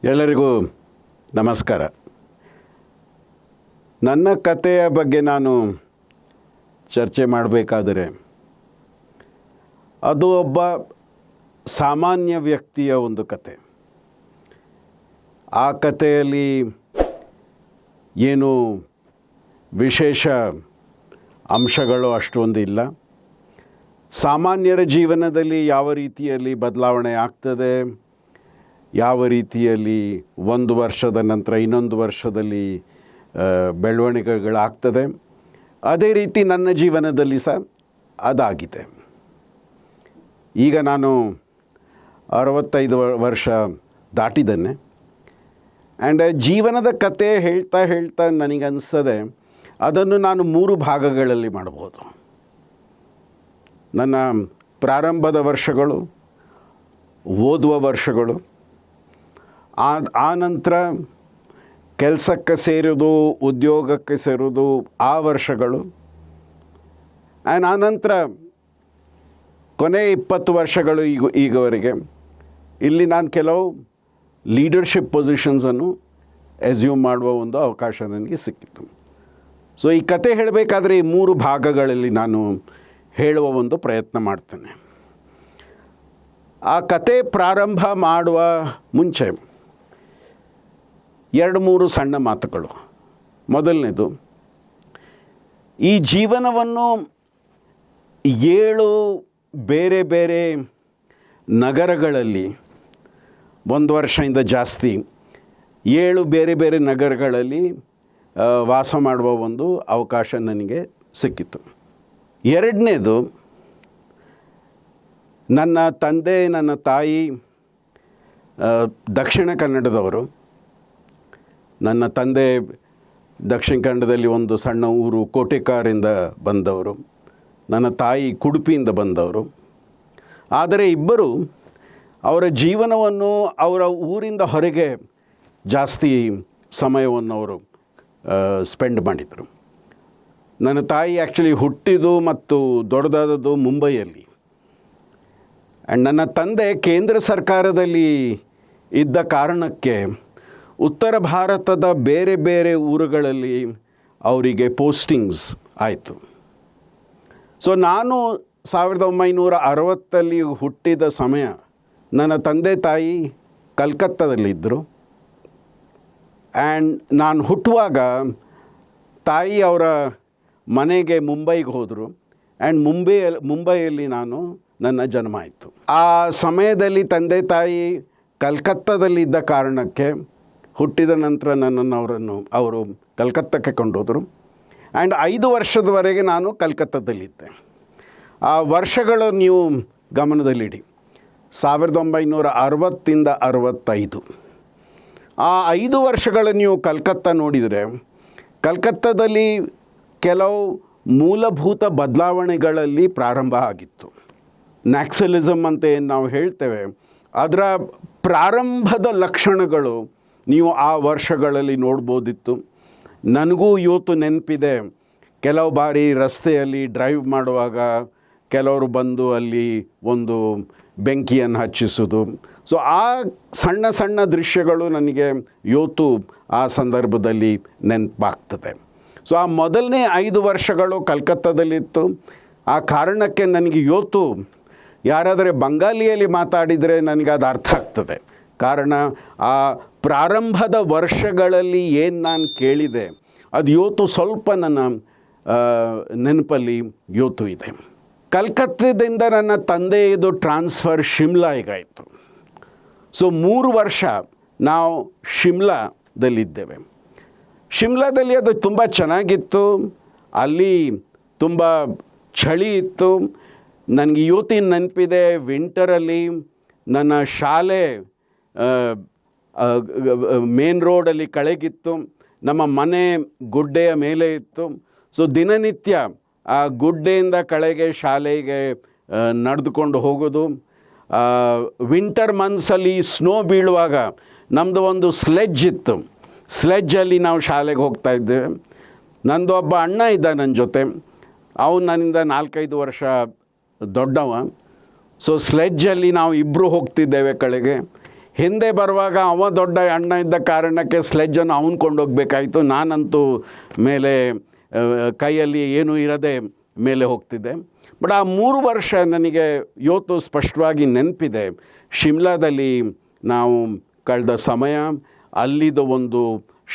ಎಲ್ಲರಿಗೂ ನಮಸ್ಕಾರ. ನನ್ನ ಕಥೆಯ ಬಗ್ಗೆ ನಾನು ಚರ್ಚೆ ಮಾಡಬೇಕಾದರೆ ಅದು ಒಬ್ಬ ಸಾಮಾನ್ಯ ವ್ಯಕ್ತಿಯ ಒಂದು ಕತೆ. ಆ ಕಥೆಯಲ್ಲಿ ಏನು ವಿಶೇಷ ಅಂಶಗಳು ಅಷ್ಟೊಂದು ಇಲ್ಲ. ಸಾಮಾನ್ಯರ ಜೀವನದಲ್ಲಿ ಯಾವ ರೀತಿಯಲ್ಲಿ ಬದಲಾವಣೆ ಆಗ್ತದೆ, ಯಾವ ರೀತಿಯಲ್ಲಿ ಒಂದು ವರ್ಷದ ನಂತರ ಇನ್ನೊಂದು ವರ್ಷದಲ್ಲಿ ಬೆಳವಣಿಗೆಗಳಾಗ್ತದೆ, ಅದೇ ರೀತಿ ನನ್ನ ಜೀವನದಲ್ಲಿ ಸಹ ಅದಾಗಿದೆ. ಈಗ ನಾನು 65 ವರ್ಷ ದಾಟಿದ್ದೇನೆ. ಆ್ಯಂಡ್ ಜೀವನದ ಕತೆ ಹೇಳ್ತಾ ನನಗನ್ನಿಸ್ತದೆ ಅದನ್ನು ನಾನು 3 ಭಾಗಗಳಲ್ಲಿ ಮಾಡ್ಬೋದು. ನನ್ನ ಪ್ರಾರಂಭದ ವರ್ಷಗಳು, ಓದುವ ವರ್ಷಗಳು, ಆ ನಂತರ ಕೆಲಸಕ್ಕೆ ಸೇರೋದು, ಉದ್ಯೋಗಕ್ಕೆ ಸೇರೋದು, ಆ ವರ್ಷಗಳು, ಆ್ಯಂಡ್ ಆನಂತರ ಕೊನೆ 20 ವರ್ಷಗಳು ಈಗವರೆಗೆ ಇಲ್ಲಿ ನಾನು ಕೆಲವು ಲೀಡರ್ಶಿಪ್ ಪೊಸಿಷನ್ಸನ್ನು ಎಸ್ಯೂಮ್ ಮಾಡುವ ಒಂದು ಅವಕಾಶ ನನಗೆ ಸಿಕ್ಕಿತ್ತು. ಸೊ ಈ ಕತೆ ಹೇಳಬೇಕಾದ್ರೆ ಈ 3 ಭಾಗಗಳಲ್ಲಿ ನಾನು ಹೇಳುವ ಒಂದು ಪ್ರಯತ್ನ ಮಾಡ್ತೇನೆ. ಆ ಕತೆ ಪ್ರಾರಂಭ ಮಾಡುವ ಮುಂಚೆ 2-3 ಸಣ್ಣ ಮಾತುಗಳು. ಮೊದಲನೇದು, ಈ ಜೀವನವನ್ನು 7 ಬೇರೆ ಬೇರೆ ನಗರಗಳಲ್ಲಿ, 1 ವರ್ಷದಿಂದ ಜಾಸ್ತಿ 7 ಬೇರೆ ಬೇರೆ ನಗರಗಳಲ್ಲಿ ವಾಸ ಮಾಡುವ ಒಂದು ಅವಕಾಶ ನನಗೆ ಸಿಕ್ಕಿತ್ತು. ಎರಡನೇದು, ನನ್ನ ತಂದೆ ನನ್ನ ತಾಯಿ ದಕ್ಷಿಣ ಕನ್ನಡದವರು. ನನ್ನ ತಂದೆ ದಕ್ಷಿಣ ಕನ್ನಡದಲ್ಲಿ ಒಂದು ಸಣ್ಣ ಊರು ಕೋಟೆಕಾರಿಂದ ಬಂದವರು, ನನ್ನ ತಾಯಿ ಕುಡುಪಿಯಿಂದ ಬಂದವರು. ಆದರೆ ಇಬ್ಬರು ಅವರ ಜೀವನವನ್ನು ಅವರ ಊರಿಂದ ಹೊರಗೆ ಜಾಸ್ತಿ ಸಮಯವನ್ನು ಅವರು ಸ್ಪೆಂಡ್ ಮಾಡಿದರು. ನನ್ನ ತಾಯಿ ಆ್ಯಕ್ಚುಲಿ ಹುಟ್ಟಿದ್ದು ಮತ್ತು ದೊಡ್ಡದಾದದ್ದು ಮುಂಬೈಯಲ್ಲಿ. ಆ್ಯಂಡ್ ನನ್ನ ತಂದೆ ಕೇಂದ್ರ ಸರ್ಕಾರದಲ್ಲಿ ಇದ್ದ ಕಾರಣಕ್ಕೆ ಉತ್ತರ ಭಾರತದ ಬೇರೆ ಬೇರೆ ಊರುಗಳಲ್ಲಿ ಅವರಿಗೆ ಪೋಸ್ಟಿಂಗ್ಸ್ ಆಯಿತು. ಸೊ ನಾನು 1960 ಹುಟ್ಟಿದ ಸಮಯ ನನ್ನ ತಂದೆ ತಾಯಿ ಕಲ್ಕತ್ತಾದಲ್ಲಿದ್ದರು. ಆ್ಯಂಡ್ ನಾನು ಹುಟ್ಟುವಾಗ ತಾಯಿ ಅವರ ಮನೆಗೆ ಮುಂಬೈಗೆ ಹೋದರು. ಆ್ಯಂಡ್ ಮುಂಬೈಯಲ್ಲಿ ನನ್ನ ಜನ್ಮ ಆಯಿತು. ಆ ಸಮಯದಲ್ಲಿ ತಂದೆ ತಾಯಿ ಕಲ್ಕತ್ತಾದಲ್ಲಿದ್ದ ಕಾರಣಕ್ಕೆ ಹುಟ್ಟಿದ ನಂತರ ನನ್ನನ್ನು ಅವರು ಕಲ್ಕತ್ತಕ್ಕೆ ಕೊಂಡೋದರು. ಆ್ಯಂಡ್ 5 ವರ್ಷದವರೆಗೆ ನಾನು ಕಲ್ಕತ್ತಾದಲ್ಲಿದ್ದೆ. ಆ ವರ್ಷಗಳು ನೀವು ಗಮನದಲ್ಲಿಡಿ, 1960 65. ಆ 5 ವರ್ಷಗಳು ನೀವು ಕಲ್ಕತ್ತಾ ನೋಡಿದರೆ, ಕಲ್ಕತ್ತಾದಲ್ಲಿ ಕೆಲವು ಮೂಲಭೂತ ಬದಲಾವಣೆಗಳಲ್ಲಿ ಪ್ರಾರಂಭ ಆಗಿತ್ತು. ನ್ಯಾಕ್ಸಲಿಸಮ್ ಅಂತ ಏನು ನಾವು ಹೇಳ್ತೇವೆ, ಅದರ ಪ್ರಾರಂಭದ ಲಕ್ಷಣಗಳು ನೀವು ಆ ವರ್ಷಗಳಲ್ಲಿ ನೋಡ್ಬೋದಿತ್ತು. ನನಗೂ ಇವತ್ತು ನೆನಪಿದೆ, ಕೆಲವು ಬಾರಿ ರಸ್ತೆಯಲ್ಲಿ ಡ್ರೈವ್ ಮಾಡುವಾಗ ಕೆಲವರು ಬಂದು ಅಲ್ಲಿ ಒಂದು ಬೆಂಕಿಯನ್ನು ಹಚ್ಚಿಸೋದು. ಸೊ ಆ ಸಣ್ಣ ಸಣ್ಣ ದೃಶ್ಯಗಳು ನನಗೆ ಇವತ್ತು ಆ ಸಂದರ್ಭದಲ್ಲಿ ನೆನಪಾಗ್ತದೆ. ಸೊ ಆ ಮೊದಲನೇ 5 ವರ್ಷಗಳು ಕಲ್ಕತ್ತಾದಲ್ಲಿತ್ತು. ಆ ಕಾರಣಕ್ಕೆ ನನಗೆ ಇವತ್ತು ಯಾರಾದರೆ ಬಂಗಾಲಿಯಲ್ಲಿ ಮಾತಾಡಿದರೆ ನನಗೆ ಅದು ಅರ್ಥ ಆಗ್ತದೆ. ಕಾರಣ ಆ ಪ್ರಾರಂಭದ ವರ್ಷಗಳಲ್ಲಿ ಏನು ನಾನು ಕೇಳಿದೆ ಅದು ಇವತ್ತು ಸ್ವಲ್ಪ ನನ್ನ ನೆನಪಲ್ಲಿ ಇವತ್ತು ಇದೆ. ಕಲ್ಕತ್ತಾದಿಂದ ನನ್ನ ತಂದೆಯದು ಟ್ರಾನ್ಸ್ಫರ್ ಶಿಮ್ಲಾಗಾಯಿತು. ಸೊ 3 ವರ್ಷ ನಾವು ಶಿಮ್ಲಾದಲ್ಲಿದ್ದೇವೆ. ಶಿಮ್ಲಾದಲ್ಲಿ ಅದು ತುಂಬ ಚೆನ್ನಾಗಿತ್ತು. ಅಲ್ಲಿ ತುಂಬ ಚಳಿ ಇತ್ತು. ನನಗೆ ಇವತ್ತಿನ ನೆನಪಿದೆ, ವಿಂಟರಲ್ಲಿ ನನ್ನ ಶಾಲೆ ಮೇನ್ ರೋಡಲ್ಲಿ ಕೆಳಗಿತ್ತು, ನಮ್ಮ ಮನೆ ಗುಡ್ಡೆಯ ಮೇಲೆ ಇತ್ತು. ಸೊ ದಿನನಿತ್ಯ ಆ ಗುಡ್ಡೆಯಿಂದ ಕೆಳಗೆ ಶಾಲೆಗೆ ನಡೆದುಕೊಂಡು ಹೋಗೋದು. ವಿಂಟರ್ ಮಂತ್ಸಲ್ಲಿ ಸ್ನೋ ಬೀಳುವಾಗ ನಮ್ಮದು ಒಂದು ಸ್ಲೆಡ್ಜ್ ಇತ್ತು. ಸ್ಲೆಡ್ಜಲ್ಲಿ ನಾವು ಶಾಲೆಗೆ ಹೋಗ್ತಾ ಇದ್ದೇವೆ. ನಂದು ಒಬ್ಬ ಅಣ್ಣ ಇದ್ದ ನನ್ನ ಜೊತೆ, ಅವನು ನನ್ನಿಂದ 4-5 ವರ್ಷ ದೊಡ್ಡವ. ಸೊ ಸ್ಲೆಡ್ಜಲ್ಲಿ ನಾವು ಇಬ್ಬರು ಹೋಗ್ತಿದ್ದೇವೆ ಕೆಳಗೆ. ಹಿಂದೆ ಬರುವಾಗ ಅವ ದೊಡ್ಡ ಅಣ್ಣ ಇದ್ದ ಕಾರಣಕ್ಕೆ ಸ್ಲೆಡ್ಜನ್ನು ಅವನು ಕೊಂಡೋಗ್ಬೇಕಾಯಿತು. ನಾನಂತೂ ಮೇಲೆ ಕೈಯಲ್ಲಿ ಏನೂ ಇರದೆ ಮೇಲೆ ಹೋಗ್ತಿದ್ದೆ. ಬಟ್ ಆ 3 ವರ್ಷ ನನಗೆ ಇವತ್ತು ಸ್ಪಷ್ಟವಾಗಿ ನೆನಪಿದೆ. ಶಿಮ್ಲಾದಲ್ಲಿ ನಾವು ಕಳೆದ ಸಮಯ, ಅಲ್ಲಿದು ಒಂದು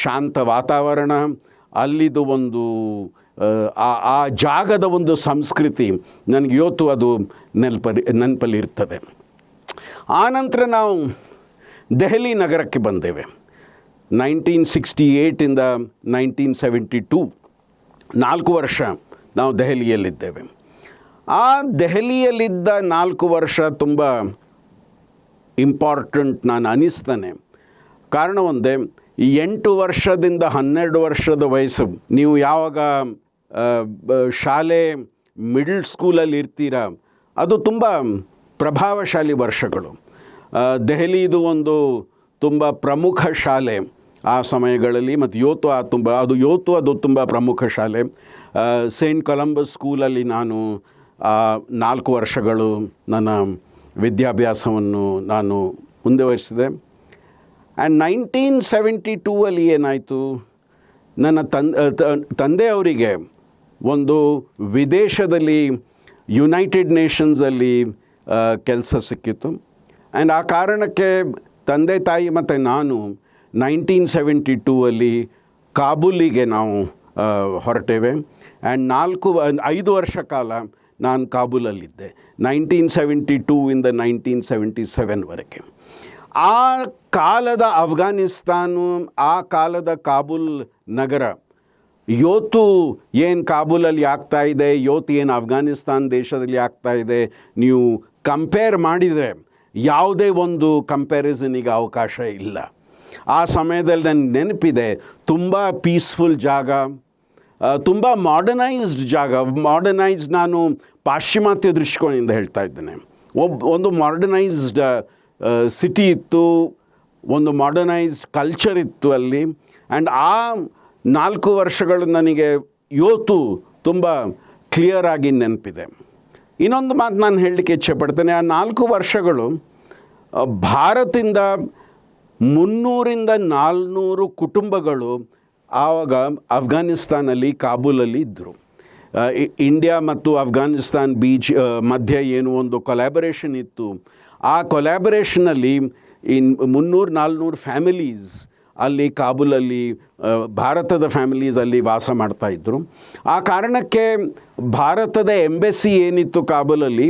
ಶಾಂತ ವಾತಾವರಣ, ಅಲ್ಲಿದು ಒಂದು ಆ ಜಾಗದ ಒಂದು ಸಂಸ್ಕೃತಿ ನನಗೆ ಇವತ್ತು ಅದು ನೆನಪಲ್ಲಿರ್ತದೆ. ಆನಂತರ ನಾವು ದೆಹಲಿ ನಗರಕ್ಕೆ ಬಂದೇವೆ. 1968ಇಂದ 1972 4 ವರ್ಷ ನಾವು ದೆಹಲಿಯಲ್ಲಿದ್ದೇವೆ. ಆ ದೆಹಲಿಯಲ್ಲಿದ್ದ 4 ವರ್ಷ ತುಂಬ ಇಂಪಾರ್ಟೆಂಟ್ ನಾನು ಅನ್ನಿಸ್ತಾನೆ. ಕಾರಣ ಒಂದೇ, ಈ 8 ವರ್ಷದಿಂದ 12 ವರ್ಷದ ವಯಸ್ಸು, ನೀವು ಯಾವಾಗ ಶಾಲೆ ಮಿಡಲ್ ಸ್ಕೂಲಲ್ಲಿ ಇರ್ತೀರ, ಅದು ತುಂಬ ಪ್ರಭಾವಶಾಲಿ ವರ್ಷಗಳು. ದೆಹಲಿದು ಒಂದು ತುಂಬ ಪ್ರಮುಖ ಶಾಲೆ ಆ ಸಮಯಗಳಲ್ಲಿ, ಮತ್ತು ಇವತ್ತು ಅದು ತುಂಬ ಪ್ರಮುಖ ಶಾಲೆ. ಸೇಂಟ್ ಕೊಲಂಬಸ್ ಸ್ಕೂಲಲ್ಲಿ ನಾನು 4 ವರ್ಷಗಳು ನನ್ನ ವಿದ್ಯಾಭ್ಯಾಸವನ್ನು ನಾನು ಮುಂದುವರಿಸಿದೆ. ಆ್ಯಂಡ್ 1972 ಏನಾಯಿತು, ನನ್ನ ತಂದೆಯವರಿಗೆ ಒಂದು ವಿದೇಶದಲ್ಲಿ ಯುನೈಟೆಡ್ ನೇಷನ್ಸಲ್ಲಿ ಕೆಲಸ ಸಿಕ್ಕಿತ್ತು. ಆ್ಯಂಡ್ ಆ ಕಾರಣಕ್ಕೆ ತಂದೆ ತಾಯಿ ಮತ್ತು ನಾನು 1972 ಕಾಬೂಲಿಗೆ ನಾವು ಹೊರಟೇವೆ. ಆ್ಯಂಡ್ 5 ವರ್ಷ ಕಾಲ ನಾನು ಕಾಬೂಲಲ್ಲಿದ್ದೆ, 1972ಇಂದ 1977ವರೆಗೆ. ಆ ಕಾಲದ ಅಫ್ಘಾನಿಸ್ತಾನ, ಆ ಕಾಲದ ಕಾಬೂಲ್ ನಗರ ಇವತ್ತು ಏನು ಕಾಬೂಲಲ್ಲಿ ಆಗ್ತಾಯಿದೆ, ಇವತ್ತು ಏನು ಅಫ್ಘಾನಿಸ್ತಾನ್ ದೇಶದಲ್ಲಿ ಆಗ್ತಾಯಿದೆ, ನೀವು ಕಂಪೇರ್ ಮಾಡಿದರೆ ಯಾವುದೇ ಒಂದು ಕಂಪ್ಯಾರಿಸನಿಗೆ ಅವಕಾಶ ಇಲ್ಲ. ಆ ಸಮಯದಲ್ಲಿ ನನಗೆ ನೆನಪಿದೆ, ತುಂಬ ಪೀಸ್ಫುಲ್ ಜಾಗ, ತುಂಬ ಮಾಡರ್ನೈಸ್ಡ್ ಜಾಗ. ಮಾಡರ್ನೈಸ್ಡ್ ನಾನು ಪಾಶ್ಚಿಮಾತ್ಯ ದೃಷ್ಟಿಕೋನದಿಂದ ಹೇಳ್ತಾ ಇದ್ದೇನೆ. ಒಂದು ಮಾಡರ್ನೈಸ್ಡ್ ಸಿಟಿ ಇತ್ತು, ಒಂದು ಮಾಡರ್ನೈಸ್ಡ್ ಕಲ್ಚರ್ ಇತ್ತು ಅಲ್ಲಿ. ಆ್ಯಂಡ್ ಆ 4 ವರ್ಷಗಳು ನನಗೆ ಇವತ್ತು ತುಂಬ ಕ್ಲಿಯರಾಗಿ ನೆನಪಿದೆ. ಇನ್ನೊಂದು ಮಾತು ನಾನು ಹೇಳಲಿಕ್ಕೆ ಇಚ್ಛೆಪಡ್ತೇನೆ. ಆ 4 ವರ್ಷಗಳು ಭಾರತದಿಂದ 300ರಿಂದ 400 ಕುಟುಂಬಗಳು ಆವಾಗ ಅಫ್ಘಾನಿಸ್ತಾನಲ್ಲಿ ಕಾಬೂಲಲ್ಲಿ ಇದ್ದರು. ಇಂಡಿಯಾ ಮತ್ತು ಅಫ್ಘಾನಿಸ್ತಾನ್ ಮಧ್ಯೆ ಏನು ಒಂದು ಕೊಲ್ಯಾಬರೇಷನ್ ಇತ್ತು. ಆ ಕೊಲ್ಯಾಬರೇಷನಲ್ಲಿ 300-400 ಫ್ಯಾಮಿಲೀಸ್ ಅಲ್ಲಿ ಕಾಬೂಲಲ್ಲಿ, ಭಾರತದ ಫ್ಯಾಮಿಲೀಸ್ ಅಲ್ಲಿ ವಾಸ ಮಾಡ್ತಾಯಿದ್ರು. ಆ ಕಾರಣಕ್ಕೆ ಭಾರತದ ಎಂಬೆಸಿ ಏನಿತ್ತು ಕಾಬೂಲಲ್ಲಿ,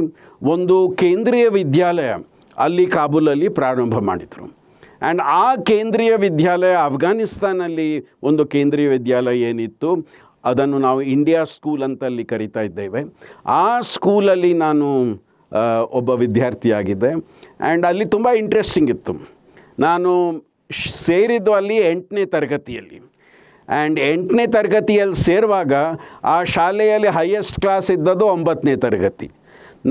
ಒಂದು ಕೇಂದ್ರೀಯ ವಿದ್ಯಾಲಯ ಅಲ್ಲಿ ಕಾಬೂಲಲ್ಲಿ ಪ್ರಾರಂಭ ಮಾಡಿದರು. ಆ್ಯಂಡ್ ಆ ಕೇಂದ್ರೀಯ ವಿದ್ಯಾಲಯ, ಅಫ್ಘಾನಿಸ್ತಾನಲ್ಲಿ ಒಂದು ಕೇಂದ್ರೀಯ ವಿದ್ಯಾಲಯ ಏನಿತ್ತು, ಅದನ್ನು ನಾವು ಇಂಡಿಯಾ ಸ್ಕೂಲ್ ಅಂತ ಅಲ್ಲಿ ಕರಿತಾ ಇದ್ದೇವೆ. ಆ ಸ್ಕೂಲಲ್ಲಿ ನಾನು ಒಬ್ಬ ವಿದ್ಯಾರ್ಥಿಯಾಗಿದ್ದೆ. ಆ್ಯಂಡ್ ಅಲ್ಲಿ ತುಂಬ ಇಂಟ್ರೆಸ್ಟಿಂಗ್ ಇತ್ತು. ನಾನು ಸೇರಿದ್ದು ಅಲ್ಲಿ 8ನೇ ತರಗತಿಯಲ್ಲಿ. ಆ್ಯಂಡ್ 8ನೇ ತರಗತಿಯಲ್ಲಿ ಸೇರುವಾಗ ಆ ಶಾಲೆಯಲ್ಲಿ ಹೈಯೆಸ್ಟ್ ಕ್ಲಾಸ್ ಇದ್ದದ್ದು 9ನೇ ತರಗತಿ.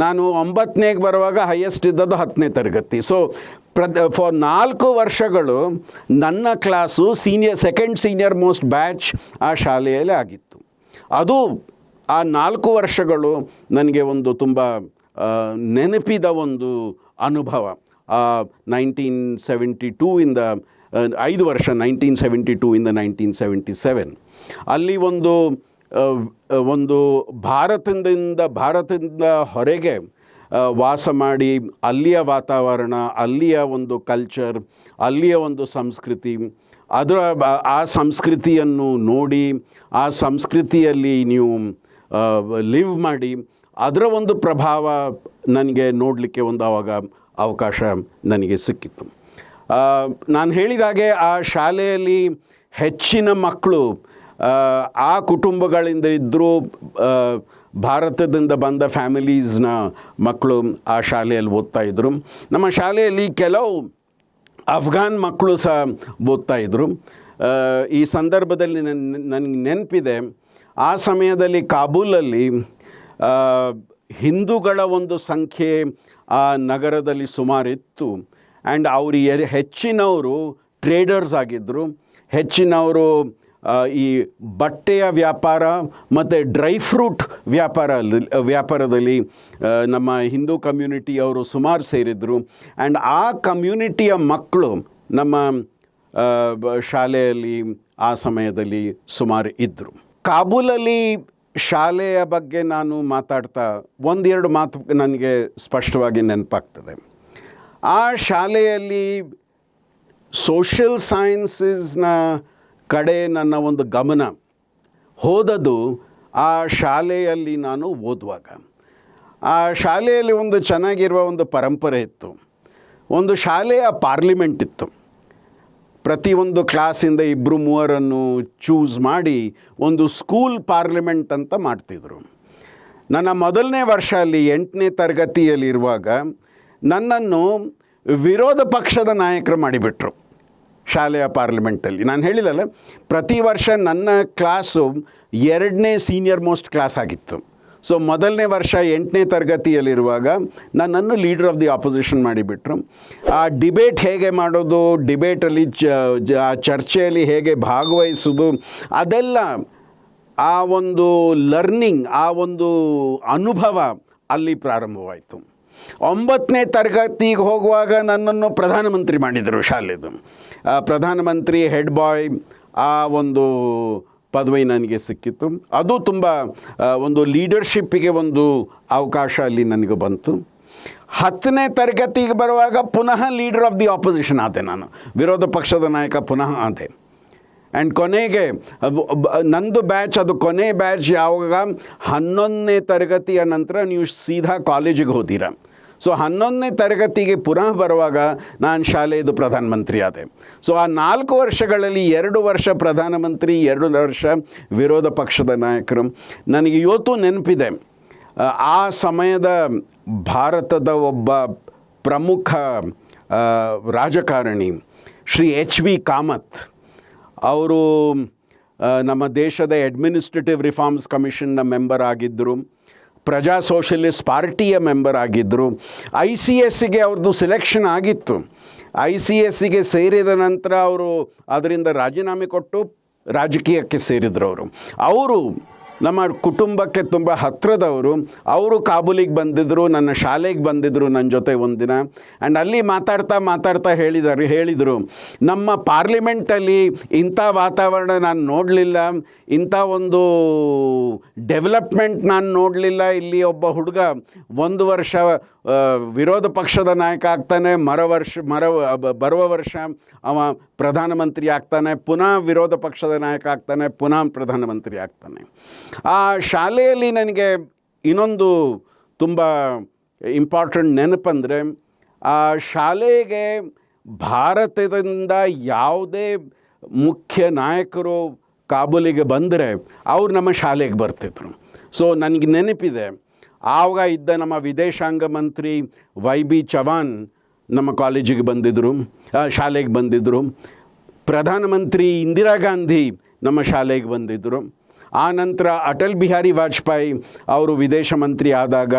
ನಾನು 9ನೇಗೆ ಬರುವಾಗ ಹೈಯೆಸ್ಟ್ ಇದ್ದದ್ದು 10ನೇ ತರಗತಿ. ಸೊ ಫಾರ್ 4 ವರ್ಷಗಳು ನನ್ನ class second senior most batch ಆ ಶಾಲೆಯಲ್ಲಿ ಆಗಿತ್ತು. ಅದು ಆ 4 ವರ್ಷಗಳು ನನಗೆ ಒಂದು ತುಂಬ ನೆನಪಿದ ಒಂದು ಅನುಭವ. 1972ಇಂದ 5 ವರ್ಷ, 1972ಇಂದ 1977 ಅಲ್ಲಿ ಒಂದು ಭಾರತದಿಂದ ಹೊರಗೆ ವಾಸ ಮಾಡಿ, ಅಲ್ಲಿಯ ವಾತಾವರಣ, ಅಲ್ಲಿಯ ಒಂದು ಕಲ್ಚರ್, ಅಲ್ಲಿಯ ಒಂದು ಸಂಸ್ಕೃತಿ, ಆ ಸಂಸ್ಕೃತಿಯನ್ನು ನೋಡಿ, ಆ ಸಂಸ್ಕೃತಿಯಲ್ಲಿ ನೀವು ಲಿವ್ ಮಾಡಿ, ಅದರ ಒಂದು ಪ್ರಭಾವ ನನಗೆ ನೋಡಲಿಕ್ಕೆ ಒಂದು ಆವಾಗ ಅವಕಾಶ ನನಗೆ ಸಿಕ್ಕಿತ್ತು. ನಾನು ಹೇಳಿದಾಗೆ ಆ ಶಾಲೆಯಲ್ಲಿ ಹೆಚ್ಚಿನ ಮಕ್ಕಳು ಆ ಕುಟುಂಬಗಳಿಂದ ಇದ್ದರೂ, ಭಾರತದಿಂದ ಬಂದ ಫ್ಯಾಮಿಲೀಸ್ನ ಮಕ್ಕಳು ಆ ಶಾಲೆಯಲ್ಲಿ ಓದ್ತಾಯಿದ್ರು. ನಮ್ಮ ಶಾಲೆಯಲ್ಲಿ ಕೆಲವು ಅಫ್ಘಾನ್ ಮಕ್ಕಳು ಸಹ ಓದ್ತಾಯಿದ್ರು. ಈ ಸಂದರ್ಭದಲ್ಲಿ ನನಗೆ ನೆನಪಿದೆ, ಆ ಸಮಯದಲ್ಲಿ ಕಾಬೂಲಲ್ಲಿ ಹಿಂದೂಗಳ ಒಂದು ಸಂಖ್ಯೆ ಆ ನಗರದಲ್ಲಿ ಸುಮಾರಿತ್ತು. ಆ್ಯಂಡ್ ಅವರು ಹೆಚ್ಚಿನವರು ಟ್ರೇಡರ್ಸ್ ಆಗಿದ್ದರು, ಹೆಚ್ಚಿನವರು ಈ ಬಟ್ಟೆಯ ವ್ಯಾಪಾರ ಮತ್ತು ಡ್ರೈ ಫ್ರೂಟ್ ವ್ಯಾಪಾರದಲ್ಲಿ ನಮ್ಮ ಹಿಂದೂ ಕಮ್ಯುನಿಟಿಯವರು ಸುಮಾರು ಸೇರಿದರು. ಆ್ಯಂಡ್ ಆ ಕಮ್ಯುನಿಟಿಯ ಮಕ್ಕಳು ನಮ್ಮ ಶಾಲೆಯಲ್ಲಿ ಆ ಸಮಯದಲ್ಲಿ ಸುಮಾರು ಇದ್ದರು. ಕಾಬೂಲಲ್ಲಿ ಶಾಲೆಯ ಬಗ್ಗೆ ನಾನು ಮಾತಾಡ್ತಾ ಒಂದೆರಡು ಮಾತು ನನಗೆ ಸ್ಪಷ್ಟವಾಗಿ ನೆನಪಾಗ್ತದೆ. ಆ ಶಾಲೆಯಲ್ಲಿ ಸೋಷಿಯಲ್ ಸೈನ್ಸಸ್ನ ಕಡೆ ನನ್ನ ಒಂದು ಗಮನ ಹೋದದು ಆ ಶಾಲೆಯಲ್ಲಿ ನಾನು ಓದುವಾಗ. ಆ ಶಾಲೆಯಲ್ಲಿ ಒಂದು ಚೆನ್ನಾಗಿರುವ ಒಂದು ಪರಂಪರೆ ಇತ್ತು. ಒಂದು ಶಾಲೆಯ ಪಾರ್ಲಿಮೆಂಟ್ ಇತ್ತು. ಪ್ರತಿಯೊಂದು ಕ್ಲಾಸಿಂದ 2-3 ಚೂಸ್ ಮಾಡಿ ಒಂದು ಸ್ಕೂಲ್ ಪಾರ್ಲಿಮೆಂಟ್ ಅಂತ ಮಾಡ್ತಿದ್ರು. ನನ್ನ ಮೊದಲನೇ ವರ್ಷ ಅಲ್ಲಿ 8ನೇ ತರಗತಿಯಲ್ಲಿರುವಾಗ ನನ್ನನ್ನು ವಿರೋಧ ಪಕ್ಷದ ನಾಯಕರು ಮಾಡಿಬಿಟ್ರು ಶಾಲೆಯ ಪಾರ್ಲಿಮೆಂಟಲ್ಲಿ. ನಾನು ಹೇಳಿದಲ್ಲ, ಪ್ರತಿ ವರ್ಷ ನನ್ನ ಕ್ಲಾಸು 2ನೇ ಸೀನಿಯರ್ ಮೋಸ್ಟ್ ಕ್ಲಾಸ್ ಆಗಿತ್ತು. ಸೊ ಮೊದಲನೇ ವರ್ಷ 8ನೇ ತರಗತಿಯಲ್ಲಿರುವಾಗ ನನ್ನನ್ನು ಲೀಡರ್ ಆಫ್ ದಿ ಆಪೋಸಿಷನ್ ಮಾಡಿಬಿಟ್ರು. ಆ ಡಿಬೇಟ್ ಹೇಗೆ ಮಾಡೋದು, ಡಿಬೇಟಲ್ಲಿ ಆ ಚರ್ಚೆಯಲ್ಲಿ ಹೇಗೆ ಭಾಗವಹಿಸೋದು, ಅದೆಲ್ಲ ಆ ಒಂದು ಲರ್ನಿಂಗ್, ಆ ಒಂದು ಅನುಭವ ಅಲ್ಲಿ ಪ್ರಾರಂಭವಾಯಿತು. 9ನೇ ತರಗತಿಗೆ ಹೋಗುವಾಗ ನನ್ನನ್ನು ಪ್ರಧಾನಮಂತ್ರಿ ಮಾಡಿದರು ಶಾಲೆದು. ಪ್ರಧಾನಮಂತ್ರಿ ಹೆಡ್ ಬಾಯ್ ಆ ಒಂದು ಪದವಿ ನನಗೆ ಸಿಕ್ಕಿತ್ತು. ಅದು ತುಂಬ ಒಂದು ಲೀಡರ್ಶಿಪ್ಪಿಗೆ ಒಂದು ಅವಕಾಶ ಅಲ್ಲಿ ನನಗೆ ಬಂತು. 10ನೇ ತರಗತಿಗೆ ಬರುವಾಗ ಪುನಃ ಲೀಡರ್ ಆಫ್ ದಿ ಆಪೋಸಿಷನ್ ಆದೆ, ನಾನು ವಿರೋಧ ಪಕ್ಷದ ನಾಯಕ ಪುನಃ ಆದೆ. ಆ್ಯಂಡ್ ಕೊನೆಗೆ ನಂದು ಬ್ಯಾಚ್, ಅದು ಕೊನೆ ಬ್ಯಾಚ್ ಯಾವಾಗ 11ನೇ ತರಗತಿಯ ನಂತರ ನೀವು ಸೀದಾ ಕಾಲೇಜಿಗೆ ಹೋದಿರ. ಸೊ 11ನೇ ತರಗತಿಗೆ ಪುನಃ ಬರುವಾಗ ನಾನು ಶಾಲೆಯದು ಪ್ರಧಾನಮಂತ್ರಿ ಆದೆ. ಸೊ ಆ 4 ವರ್ಷಗಳಲ್ಲಿ 2 ವರ್ಷ ಪ್ರಧಾನಮಂತ್ರಿ, 2 ವರ್ಷ ವಿರೋಧ ಪಕ್ಷದ ನಾಯಕರು. ನನಗೆ ಇವತ್ತು ನೆನಪಿದೆ, ಆ ಸಮಯದ ಭಾರತದ ಒಬ್ಬ ಪ್ರಮುಖ ರಾಜಕಾರಣಿ ಶ್ರೀ HV ಕಾಮತ್ ಅವರು ನಮ್ಮ ದೇಶದ ಅಡ್ಮಿನಿಸ್ಟ್ರೇಟಿವ್ ರಿಫಾರ್ಮ್ಸ್ ಕಮಿಷನ್ನ ಮೆಂಬರ್ ಆಗಿದ್ದರು. ಪ್ರಜಾ ಸೋಷಲಿಸ್ಟ್ ಪಾರ್ಟಿಯ ಮೆಂಬರ್ ಆಗಿದ್ದರು. ICSಗೆ ಅವ್ರದ್ದು ಸಿಲೆಕ್ಷನ್ ಆಗಿತ್ತು. ICSಗೆ ಸೇರಿದ ನಂತರ ಅವರು ಅದರಿಂದ ರಾಜೀನಾಮೆ ಕೊಟ್ಟು ರಾಜಕೀಯಕ್ಕೆ ಸೇರಿದರು. ಅವರು ನಮ್ಮ ಕುಟುಂಬಕ್ಕೆ ತುಂಬ ಹತ್ತಿರದವರು. ಅವರು ಕಾಬೂಲಿಗೆ ಬಂದಿದ್ದರು, ನನ್ನ ಶಾಲೆಗೆ ಬಂದಿದ್ದರು ನನ್ನ ಜೊತೆ ಒಂದಿನ. ಆ್ಯಂಡ್ ಅಲ್ಲಿ ಮಾತಾಡ್ತಾ ಹೇಳಿದರು, ನಮ್ಮ ಪಾರ್ಲಿಮೆಂಟಲ್ಲಿ ಇಂಥ ವಾತಾವರಣ ನಾನು ನೋಡಲಿಲ್ಲ, ಇಂಥ ಒಂದು ಡೆವಲಪ್ಮೆಂಟ್ ನಾನು ನೋಡಲಿಲ್ಲ. ಇಲ್ಲಿ ಒಬ್ಬ ಹುಡುಗ 1 ವರ್ಷ ವಿರೋಧ ಪಕ್ಷದ ನಾಯಕ ಆಗ್ತಾನೆ, ಬರುವ ವರ್ಷ ಅವ ಪ್ರಧಾನಮಂತ್ರಿ ಆಗ್ತಾನೆ, ಪುನಃ ವಿರೋಧ ಪಕ್ಷದ ನಾಯಕ ಆಗ್ತಾನೆ, ಪುನಃ ಪ್ರಧಾನಮಂತ್ರಿ ಆಗ್ತಾನೆ. ಆ ಶಾಲೆಯಲ್ಲಿ ನನಗೆ ಇನ್ನೊಂದು ತುಂಬ ಇಂಪಾರ್ಟೆಂಟ್ ನೆನಪಂದರೆ, ಆ ಶಾಲೆಗೆ ಭಾರತದಿಂದ ಯಾವುದೇ ಮುಖ್ಯ ನಾಯಕರು ಕಾಬೂಲಿಗೆ ಬಂದರೆ ಅವ್ರು ನಮ್ಮ ಶಾಲೆಗೆ ಬರ್ತಿದ್ರು. ಸೊ ನನಗೆ ನೆನಪಿದೆ, ಆವಾಗ ಇದ್ದ ನಮ್ಮ ವಿದೇಶಾಂಗ ಮಂತ್ರಿ YB ಚವಾನ್ ನಮ್ಮ ಕಾಲೇಜಿಗೆ ಬಂದಿದ್ದರು, ಶಾಲೆಗೆ ಬಂದಿದ್ದರು. ಪ್ರಧಾನಮಂತ್ರಿ ಇಂದಿರಾ ಗಾಂಧಿ ನಮ್ಮ ಶಾಲೆಗೆ ಬಂದಿದ್ದರು. ಆ ನಂತರ ಅಟಲ್ ಬಿಹಾರಿ ವಾಜಪೇಯಿ ಅವರು ವಿದೇಶ ಮಂತ್ರಿ ಆದಾಗ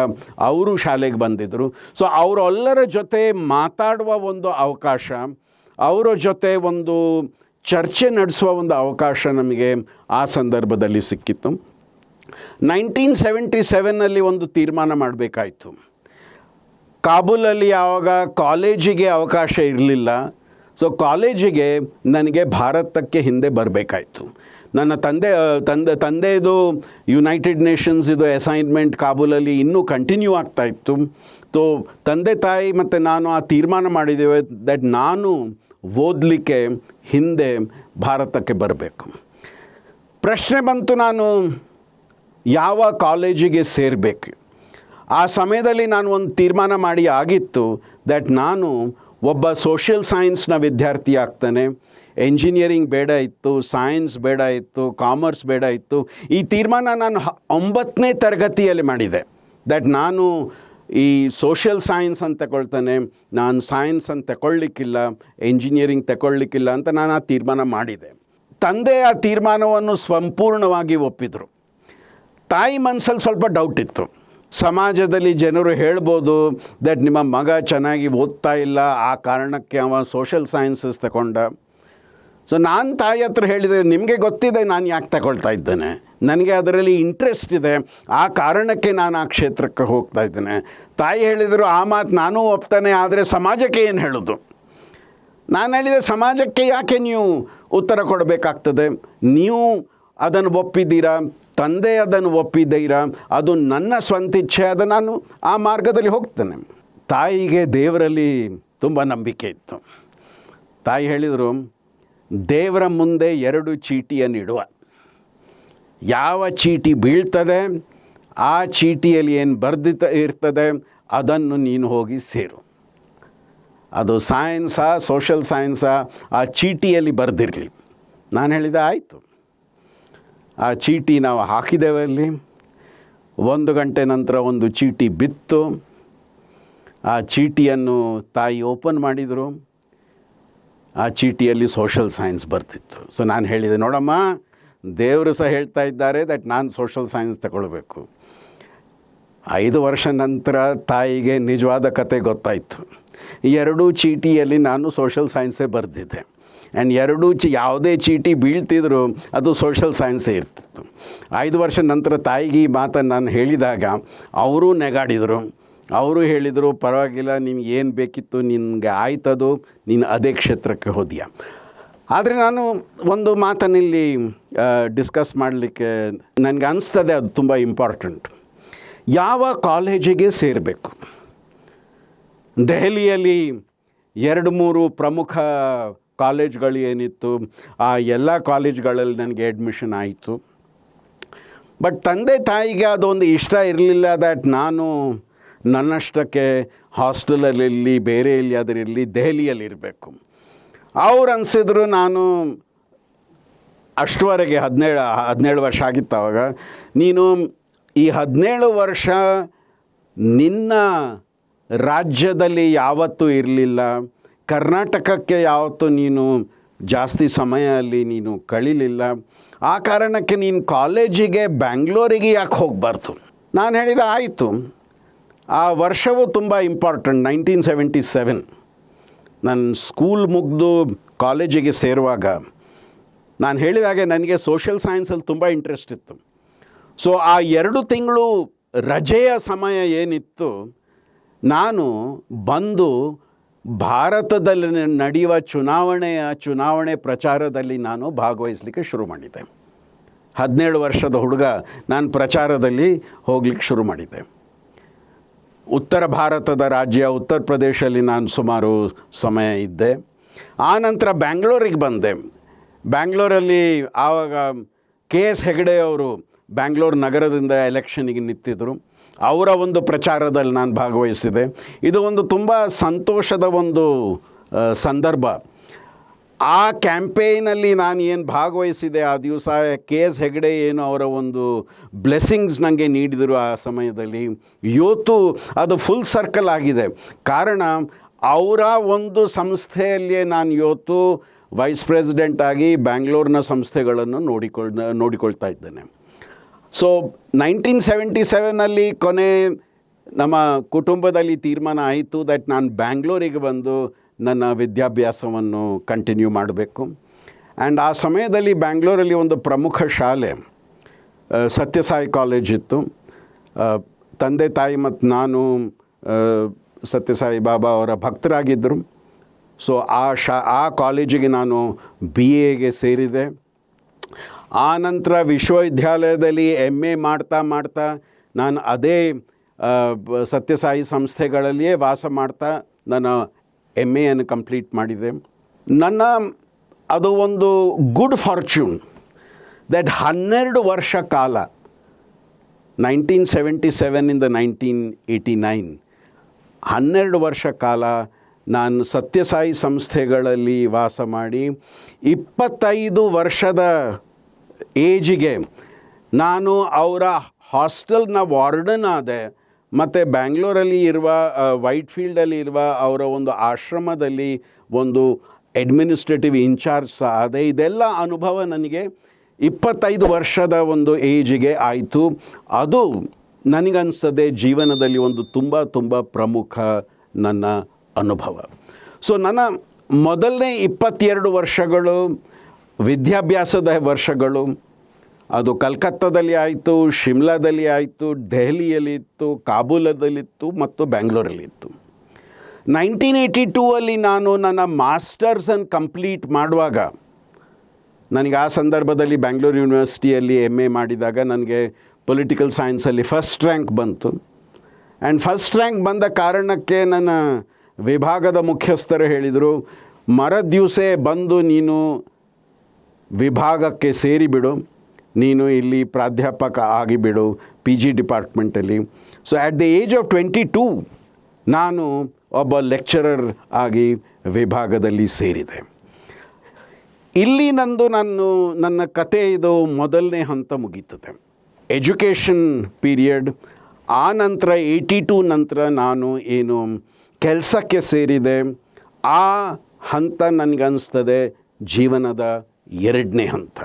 ಅವರು ಶಾಲೆಗೆ ಬಂದಿದ್ದರು. ಸೊ ಅವರೆಲ್ಲರ ಜೊತೆ ಮಾತಾಡುವ ಒಂದು ಅವಕಾಶ, ಅವರ ಜೊತೆ ಒಂದು ಚರ್ಚೆ ನಡೆಸುವ ಒಂದು ಅವಕಾಶ ನಮಗೆ ಆ ಸಂದರ್ಭದಲ್ಲಿ ಸಿಕ್ಕಿತ್ತು. 1977ನಲ್ಲಿ ಒಂದು ತೀರ್ಮಾನ ಮಾಡಬೇಕಾಯಿತು. ಕಾಬೂಲಲ್ಲಿ ಆವಾಗ ಕಾಲೇಜಿಗೆ ಅವಕಾಶ ಇರಲಿಲ್ಲ. ಸೊ ಕಾಲೇಜಿಗೆ ನನಗೆ ಭಾರತಕ್ಕೆ ಹಿಂದೆ ಬರಬೇಕಾಯಿತು. ನನ್ನ ತಂದೆದು ಯುನೈಟೆಡ್ ನೇಷನ್ಸ್ ಇದು ಅಸೈನ್ಮೆಂಟ್ ಕಾಬೂಲಲ್ಲಿ ಇನ್ನೂ ಕಂಟಿನ್ಯೂ ಆಗ್ತಾಯಿತ್ತು. ಸೊ ತಂದೆ ತಾಯಿ ಮತ್ತು ನಾನು ಆ ತೀರ್ಮಾನ ಮಾಡಿದ್ದೇವೆ ದಟ್ ನಾನು ಓದಲಿಕ್ಕೆ ಹಿಂದೆ ಭಾರತಕ್ಕೆ ಬರಬೇಕು. ಪ್ರಶ್ನೆ ಬಂತು, ನಾನು ಯಾವ ಕಾಲೇಜಿಗೆ ಸೇರಬೇಕು. ಆ ಸಮಯದಲ್ಲಿ ನಾನು ಒಂದು ತೀರ್ಮಾನ ಮಾಡಿ ಆಗಿತ್ತು ದಟ್ ನಾನು ಒಬ್ಬ ಸೋಷಿಯಲ್ ಸೈನ್ಸ್ನ ವಿದ್ಯಾರ್ಥಿ ಆಗ್ತಾನೆ. ಎಂಜಿನಿಯರಿಂಗ್ ಬೇಡ ಇತ್ತು, ಸೈನ್ಸ್ ಬೇಡ ಇತ್ತು, ಕಾಮರ್ಸ್ ಬೇಡ ಇತ್ತು. ಈ ತೀರ್ಮಾನ ನಾನು 9ನೇ ತರಗತಿಯಲ್ಲಿ ಮಾಡಿದೆ ದಟ್ ನಾನು ಈ ಸೋಷಿಯಲ್ ಸೈನ್ಸ್ ಅಂತ ತಗೊಳ್ತಾನೆ, ನಾನು ಸೈನ್ಸ್ ಅಂತ ತಗೊಳ್ಳಿಕ್ಕಿಲ್ಲ, ಎಂಜಿನಿಯರಿಂಗ್ ತಗೊಳ್ಳಿಕ್ಕಿಲ್ಲ ಅಂತ ನಾನು ಆ ತೀರ್ಮಾನ ಮಾಡಿದೆ. ತಂದೆ ಆ ತೀರ್ಮಾನವನ್ನು ಸಂಪೂರ್ಣವಾಗಿ ಒಪ್ಪಿದರು. ತಾಯಿ ಮನಸ್ಸಲ್ಲಿ ಸ್ವಲ್ಪ ಡೌಟ್ ಇತ್ತು. ಸಮಾಜದಲ್ಲಿ ಜನರು ಹೇಳ್ಬೋದು ದಟ್ ನಿಮ್ಮ ಮಗ ಚೆನ್ನಾಗಿ ಓದ್ತಾ ಇಲ್ಲ, ಆ ಕಾರಣಕ್ಕೆ ಅವ ಸೋಷಿಯಲ್ ಸೈನ್ಸಸ್ ತಗೊಂಡ. ಸೊ ನಾನು ತಾಯಿ ಹತ್ರ ಹೇಳಿದೆ, ನಿಮಗೆ ಗೊತ್ತಿದೆ ನಾನು ಯಾಕೆ ತಗೊಳ್ತಾ ಇದ್ದೇನೆ, ನನಗೆ ಅದರಲ್ಲಿ ಇಂಟ್ರೆಸ್ಟ್ ಇದೆ, ಆ ಕಾರಣಕ್ಕೆ ನಾನು ಆ ಕ್ಷೇತ್ರಕ್ಕೆ ಹೋಗ್ತಾ ಇದ್ದೇನೆ. ತಾಯಿ ಹೇಳಿದರು, ಆ ಮಾತು ನಾನು ಒಪ್ತಾನೆ, ಆದರೆ ಸಮಾಜಕ್ಕೆ ಏನು ಹೇಳೋದು? ನಾನು ಹೇಳಿದೆ, ಸಮಾಜಕ್ಕೆ ಯಾಕೆ ನೀವು ಉತ್ತರ ಕೊಡಬೇಕಾಗ್ತದೆ? ನೀವು ಅದನ್ನು ಒಪ್ಪಿದ್ದೀರಾ, ತಂದೆ ಅದನ್ನು ಒಪ್ಪಿದ್ದೀರಾ, ಅದು ನನ್ನ ಸ್ವಂತ ಇಚ್ಛೆ, ಅದು ನಾನು ಆ ಮಾರ್ಗದಲ್ಲಿ ಹೋಗ್ತೇನೆ. ತಾಯಿಗೆ ದೇವರಲ್ಲಿ ತುಂಬ ನಂಬಿಕೆ ಇತ್ತು. ತಾಯಿ ಹೇಳಿದರು, ದೇವರ ಮುಂದೆ 2 ಚೀಟಿಯನ್ನು ಇಡುವ, ಯಾವ ಚೀಟಿ ಬೀಳ್ತದೆ ಆ ಚೀಟಿಯಲ್ಲಿ ಏನು ಇರ್ತದೆ ಅದನ್ನು ನೀನು ಹೋಗಿ ಸೇರು. ಅದು ಸೈನ್ಸಾ ಸೋಷಲ್ ಸೈನ್ಸಾ ಆ ಚೀಟಿಯಲ್ಲಿ ಬರೆದಿರಲಿ. ನಾನು ಹೇಳಿದೆ, ಆಯಿತು. ಆ ಚೀಟಿ ನಾವು ಹಾಕಿದ್ದೇವೆ. ಅಲ್ಲಿ 1 ಗಂಟೆ ನಂತರ ಒಂದು ಚೀಟಿ ಬಿತ್ತು. ಆ ಚೀಟಿಯನ್ನು ತಾಯಿ ಓಪನ್ ಮಾಡಿದರು. ಆ ಚೀಟಿಯಲ್ಲಿ ಸೋಷಲ್ ಸೈನ್ಸ್ ಬರ್ತಿತ್ತು. ಸೊ ನಾನು ಹೇಳಿದೆ, ನೋಡಮ್ಮ, ದೇವರು ಸಹ ಹೇಳ್ತಾ ಇದ್ದಾರೆ ದಟ್ ನಾನು ಸೋಷಲ್ ಸೈನ್ಸ್ ತಗೊಳ್ಬೇಕು. 5 ವರ್ಷ ನಂತರ ತಾಯಿಗೆ ನಿಜವಾದ ಕತೆ ಗೊತ್ತಾಯಿತು. 2 ಚೀಟಿಯಲ್ಲಿ ನಾನು ಸೋಷಲ್ ಸೈನ್ಸೇ ಬರೆದಿದ್ದೆ. ಆ್ಯಂಡ್ 2 ಯಾವುದೇ ಚೀಟಿ ಬೀಳ್ತಿದ್ರು ಅದು ಸೋಷಲ್ ಸೈನ್ಸೇ ಇರ್ತಿತ್ತು. 5 ವರ್ಷ ನಂತರ ತಾಯಿಗೆ ಈ ಮಾತನ್ನು ನಾನು ಹೇಳಿದಾಗ ಅವರೂ ನೆಗಾಡಿದರು. ಅವರು ಹೇಳಿದರು, ಪರವಾಗಿಲ್ಲ, ನಿನಗೆ ಏನು ಬೇಕಿತ್ತು ನಿನಗೆ ಆಯ್ತದು, ನೀನು ಅದೇ ಕ್ಷೇತ್ರಕ್ಕೆ ಹೋದ್ಯಾ. ಆದರೆ ನಾನು ಒಂದು ಮಾತನ್ನಿಲ್ಲಿ ಡಿಸ್ಕಸ್ ಮಾಡಲಿಕ್ಕೆ ನನಗೆ ಅನಿಸ್ತದೆ, ಅದು ತುಂಬ ಇಂಪಾರ್ಟೆಂಟ್. ಯಾವ ಕಾಲೇಜಿಗೆ ಸೇರಬೇಕು? ದೆಹಲಿಯಲ್ಲಿ 2-3 ಪ್ರಮುಖ ಕಾಲೇಜ್ಗಳು ಏನಿತ್ತು, ಆ ಎಲ್ಲ ಕಾಲೇಜ್ಗಳಲ್ಲಿ ನನಗೆ ಅಡ್ಮಿಷನ್ ಆಯಿತು. ಬಟ್ ತಂದೆ ತಾಯಿಗೆ ಅದೊಂದು ಇಷ್ಟ ಇರಲಿಲ್ಲ ದಟ್ ನಾನು ನನ್ನಷ್ಟಕ್ಕೆ ಹಾಸ್ಟೆಲಲ್ಲಿ ಬೇರೆ ಎಲ್ಲಿಯಾದರಲ್ಲಿ ದೆಹಲಿಯಲ್ಲಿರಬೇಕು. ಅವ್ರು ಅನಿಸಿದ್ರು, ನಾನು ಅಷ್ಟುವರೆಗೆ 17 ವರ್ಷ ಆಗಿತ್ತು ಆವಾಗ, ನೀನು ಈ 17 ವರ್ಷ ನಿನ್ನ ರಾಜ್ಯದಲ್ಲಿ ಯಾವತ್ತೂ ಇರಲಿಲ್ಲ, ಕರ್ನಾಟಕಕ್ಕೆ ಯಾವತ್ತೂ ನೀನು ಜಾಸ್ತಿ ಸಮಯ ಅಲ್ಲಿ ನೀನು ಕಳೀಲಿಲ್ಲ, ಆ ಕಾರಣಕ್ಕೆ ನೀನು ಕಾಲೇಜಿಗೆ ಬ್ಯಾಂಗ್ಳೂರಿಗೆ ಯಾಕೆ ಹೋಗಬಾರ್ದು? ನಾನು ಹೇಳಿದೆ, ಆಯಿತು. ಆ ವರ್ಷವೂ ತುಂಬ ಇಂಪಾರ್ಟೆಂಟ್. 1977 ನಾನು ಸ್ಕೂಲ್ ಮುಗಿದು ಕಾಲೇಜಿಗೆ ಸೇರುವಾಗ ನಾನು ಹೇಳಿದಾಗೆ ನನಗೆ ಸೋಷಲ್ ಸೈನ್ಸಲ್ಲಿ ತುಂಬ ಇಂಟ್ರೆಸ್ಟ್ ಇತ್ತು. ಸೊ ಆ 2 ತಿಂಗಳು ರಜೆಯ ಸಮಯ ಏನಿತ್ತು, ನಾನು ಬಂದು ಭಾರತದಲ್ಲಿ ನಡೆಯುವ ಚುನಾವಣೆ ಪ್ರಚಾರದಲ್ಲಿ ನಾನು ಭಾಗವಹಿಸಲಿಕ್ಕೆ ಶುರು ಮಾಡಿದ್ದೆ. 17 ವರ್ಷದ ಹುಡುಗ ನಾನು ಪ್ರಚಾರದಲ್ಲಿ ಹೋಗ್ಲಿಕ್ಕೆ ಶುರು ಮಾಡಿದ್ದೆ. ಉತ್ತರ ಭಾರತದ ರಾಜ್ಯ ಉತ್ತರ ಪ್ರದೇಶದಲ್ಲಿ ನಾನು ಸುಮಾರು ಸಮಯ ಇದ್ದೆ. ಆನಂತರ ಬ್ಯಾಂಗ್ಳೂರಿಗೆ ಬಂದೆ. ಬ್ಯಾಂಗ್ಳೂರಲ್ಲಿ ಆವಾಗ KS ಹೆಗಡೆ ಅವರು ಬ್ಯಾಂಗ್ಳೂರು ನಗರದಿಂದ ಎಲೆಕ್ಷನಿಗೆ ನಿಂತಿದ್ದರು. ಅವರ ಒಂದು ಪ್ರಚಾರದಲ್ಲಿ ನಾನು ಭಾಗವಹಿಸಿದೆ. ಇದು ಒಂದು ತುಂಬ ಸಂತೋಷದ ಒಂದು ಸಂದರ್ಭ. ಆ ಕ್ಯಾಂಪೇನಲ್ಲಿ ನಾನು ಏನು ಭಾಗವಹಿಸಿದೆ ಆ ದಿವಸ, KS ಹೆಗಡೆ ಏನು ಅವರ ಒಂದು ಬ್ಲೆಸ್ಸಿಂಗ್ಸ್ ನನಗೆ ನೀಡಿದರು ಆ ಸಮಯದಲ್ಲಿ. ಇವತ್ತು ಅದು ಫುಲ್ ಸರ್ಕಲ್ ಆಗಿದೆ. ಕಾರಣ ಅವರ ಒಂದು ಸಂಸ್ಥೆಯಲ್ಲಿಯೇ ನಾನು ಇವತ್ತು ವೈಸ್ ಪ್ರೆಸಿಡೆಂಟ್ ಆಗಿ ಬ್ಯಾಂಗ್ಳೂರಿನ ಸಂಸ್ಥೆಗಳನ್ನು ನೋಡಿಕೊಳ್ತಾ ಇದ್ದೇನೆ. ಸೊ 1977 ಕೊನೆ ನಮ್ಮ ಕುಟುಂಬದಲ್ಲಿ ತೀರ್ಮಾನ ಆಯಿತು ದಟ್ ನಾನು ಬ್ಯಾಂಗ್ಳೂರಿಗೆ ಬಂದು ನನ್ನ ವಿದ್ಯಾಭ್ಯಾಸವನ್ನು ಕಂಟಿನ್ಯೂ ಮಾಡಬೇಕು. ಆ್ಯಂಡ್ ಆ ಸಮಯದಲ್ಲಿ ಬ್ಯಾಂಗ್ಳೂರಲ್ಲಿ ಒಂದು ಪ್ರಮುಖ ಶಾಲೆ ಸತ್ಯಸಾಯಿ ಕಾಲೇಜ್ ಇತ್ತು. ತಂದೆ ತಾಯಿ ಮತ್ತು ನಾನು ಸತ್ಯಸಾಯಿ ಬಾಬಾ ಅವರ ಭಕ್ತರಾಗಿದ್ದರು. ಸೊ ಆ ಕಾಲೇಜಿಗೆ ನಾನು BAಗೆ ಸೇರಿದೆ. ಆ ನಂತರ ವಿಶ್ವವಿದ್ಯಾಲಯದಲ್ಲಿ MA ಮಾಡ್ತಾ ನಾನು ಅದೇ ಸತ್ಯಸಾಯಿ ಸಂಸ್ಥೆಗಳಲ್ಲಿಯೇ ವಾಸ ಮಾಡ್ತಾ ನನ್ನ MAಯನ್ನು ಕಂಪ್ಲೀಟ್ ಮಾಡಿದೆ. ಅದು ಒಂದು ಗುಡ್ ಫಾರ್ಚ್ಯೂನ್ ದಟ್ 12 ವರ್ಷ ಕಾಲ 1977 1989 12 ವರ್ಷ ಕಾಲ ನಾನು ಸತ್ಯಸಾಯಿ ಸಂಸ್ಥೆಗಳಲ್ಲಿ ವಾಸ ಮಾಡಿ 25 ವರ್ಷದ ಏಜಿಗೆ ನಾನು ಅವರ ಹಾಸ್ಟೆಲ್ನ ವಾರ್ಡನ್ ಆದೆ. ಮತ್ತು ಬ್ಯಾಂಗ್ಳೂರಲ್ಲಿ ಇರುವ ವೈಟ್ಫೀಲ್ಡಲ್ಲಿ ಇರುವ ಅವರ ಒಂದು ಆಶ್ರಮದಲ್ಲಿ ಒಂದು ಅಡ್ಮಿನಿಸ್ಟ್ರೇಟಿವ್ ಇನ್ಚಾರ್ಜ್ ಸಹ ಆದೆ. ಇದೆಲ್ಲ ಅನುಭವ ನನಗೆ 25 ವರ್ಷದ ಒಂದು ಏಜಿಗೆ ಆಯಿತು. ಅದು ನನಗನ್ನಿಸ್ತದೆ ಜೀವನದಲ್ಲಿ ಒಂದು ತುಂಬ ಪ್ರಮುಖ ನನ್ನ ಅನುಭವ. ಸೊ ನನ್ನ ಮೊದಲನೇ 22 ವರ್ಷಗಳು ವಿದ್ಯಾಭ್ಯಾಸದ ವರ್ಷಗಳು ಅದು ಕಲ್ಕತ್ತಾದಲ್ಲಿ ಆಯಿತು, ಶಿಮ್ಲಾದಲ್ಲಿ ಆಯಿತು, ದೆಹಲಿಯಲ್ಲಿತ್ತು, ಕಾಬೂಲದಲ್ಲಿತ್ತು ಮತ್ತು ಬ್ಯಾಂಗ್ಳೂರಲ್ಲಿತ್ತು. 1982 ನಾನು ನನ್ನ ಮಾಸ್ಟರ್ಸನ್ನು ಕಂಪ್ಲೀಟ್ ಮಾಡುವಾಗ, ನನಗೆ ಆ ಸಂದರ್ಭದಲ್ಲಿ ಬ್ಯಾಂಗ್ಳೂರು ಯೂನಿವರ್ಸಿಟಿಯಲ್ಲಿ MA ಮಾಡಿದಾಗ ನನಗೆ ಪೊಲಿಟಿಕಲ್ ಸೈನ್ಸಲ್ಲಿ ಫಸ್ಟ್ ರ್ಯಾಂಕ್ ಬಂತು. ಆ್ಯಂಡ್ ಫಸ್ಟ್ ರ್ಯಾಂಕ್ ಬಂದ ಕಾರಣಕ್ಕೆ ನನ್ನ ವಿಭಾಗದ ಮುಖ್ಯಸ್ಥರು ಹೇಳಿದರು, ಮರದ ದಿವಸ ಬಂದು ನೀನು ವಿಭಾಗಕ್ಕೆ ಸೇರಿಬಿಡು, ನೀನು ಇಲ್ಲಿ ಪ್ರಾಧ್ಯಾಪಕ ಆಗಿಬಿಡು PG ಡಿಪಾರ್ಟ್ಮೆಂಟಲ್ಲಿ. So at the age of 22 ನಾನು ಒಬ್ಬ ಲೆಕ್ಚರರ್ ಆಗಿ ವಿಭಾಗದಲ್ಲಿ ಸೇರಿದೆ. ಇಲ್ಲಿ ನನ್ನ ಕತೆ ಇದು ಮೊದಲನೇ ಹಂತ ಮುಗೀತದೆ, ಎಜುಕೇಷನ್ ಪೀರಿಯಡ್. ಆ ನಂತರ 82 ನಂತರ ನಾನು ಏನು ಕೆಲಸಕ್ಕೆ ಸೇರಿದೆ, ಆ ಹಂತ ನನಗನ್ನಿಸ್ತದೆ ಜೀವನದ ಎರಡನೇ ಹಂತ.